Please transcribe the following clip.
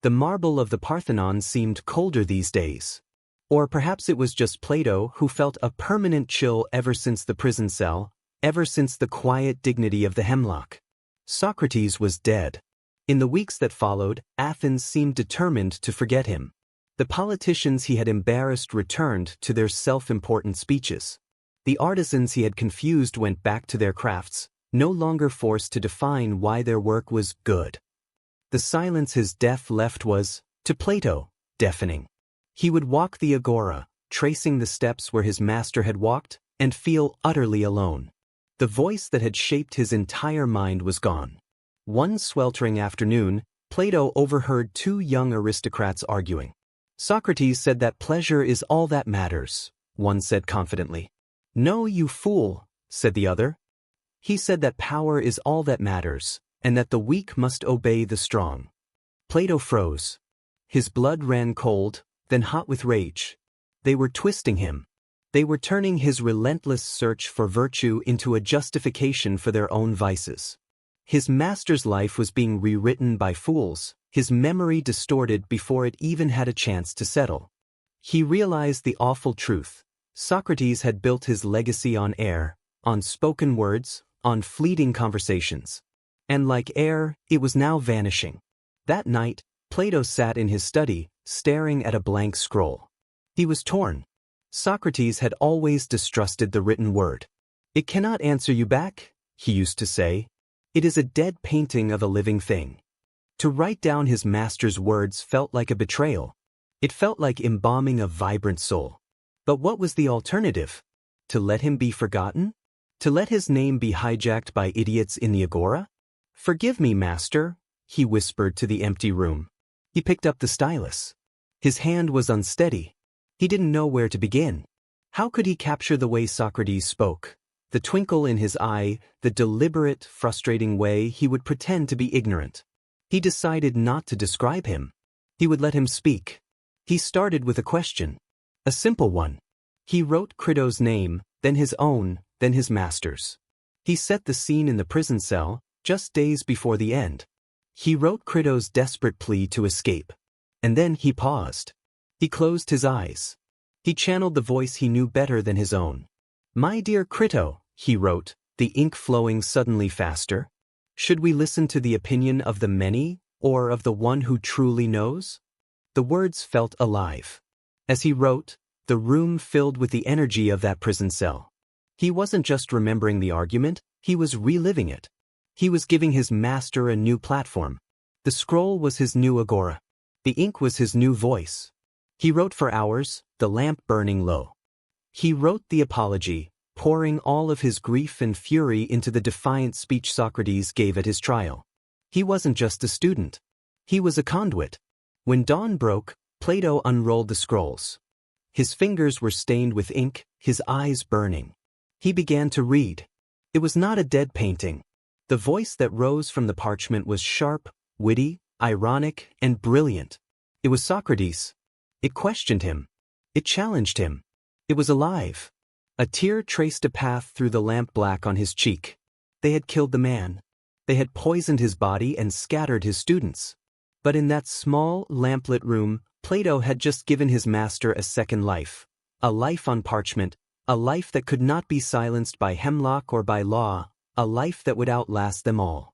The marble of the Parthenon seemed colder these days. Or perhaps it was just Plato who felt a permanent chill ever since the prison cell, ever since the quiet dignity of the hemlock. Socrates was dead. In the weeks that followed, Athens seemed determined to forget him. The politicians he had embarrassed returned to their self-important speeches. The artisans he had confused went back to their crafts, no longer forced to define why their work was good. The silence his death left was, to Plato, deafening. He would walk the agora, tracing the steps where his master had walked, and feel utterly alone. The voice that had shaped his entire mind was gone. One sweltering afternoon, Plato overheard two young aristocrats arguing. Socrates said that pleasure is all that matters, one said confidently. No, you fool, said the other. He said that power is all that matters, and that the weak must obey the strong. Plato froze. His blood ran cold, then hot with rage. They were twisting him. They were turning his relentless search for virtue into a justification for their own vices. His master's life was being rewritten by fools, his memory distorted before it even had a chance to settle. He realized the awful truth. Socrates had built his legacy on air, on spoken words, on fleeting conversations. And like air, it was now vanishing. That night, Plato sat in his study, staring at a blank scroll. He was torn. Socrates had always distrusted the written word. It cannot answer you back, he used to say. It is a dead painting of a living thing. To write down his master's words felt like a betrayal. It felt like embalming a vibrant soul. But what was the alternative? To let him be forgotten? To let his name be hijacked by idiots in the agora? Forgive me, master, he whispered to the empty room. He picked up the stylus. His hand was unsteady. He didn't know where to begin. How could he capture the way Socrates spoke? The twinkle in his eye, the deliberate, frustrating way he would pretend to be ignorant. He decided not to describe him. He would let him speak. He started with a question. A simple one. He wrote Crito's name, then his own, then his master's. He set the scene in the prison cell, just days before the end. He wrote Crito's desperate plea to escape. And then he paused. He closed his eyes. He channeled the voice he knew better than his own. My dear Crito, he wrote, the ink flowing suddenly faster. Should we listen to the opinion of the many, or of the one who truly knows? The words felt alive. As he wrote, the room filled with the energy of that prison cell. He wasn't just remembering the argument, he was reliving it. He was giving his master a new platform. The scroll was his new agora. The ink was his new voice. He wrote for hours, the lamp burning low. He wrote the apology, pouring all of his grief and fury into the defiant speech Socrates gave at his trial. He wasn't just a student. He was a conduit. When dawn broke, Plato unrolled the scrolls. His fingers were stained with ink, his eyes burning. He began to read. It was not a dead painting. The voice that rose from the parchment was sharp, witty, ironic, and brilliant. It was Socrates. It questioned him. It challenged him. It was alive. A tear traced a path through the lamp black on his cheek. They had killed the man. They had poisoned his body and scattered his students. But in that small, lamplit room, Plato had just given his master a second life. A life on parchment, a life that could not be silenced by hemlock or by law, a life that would outlast them all.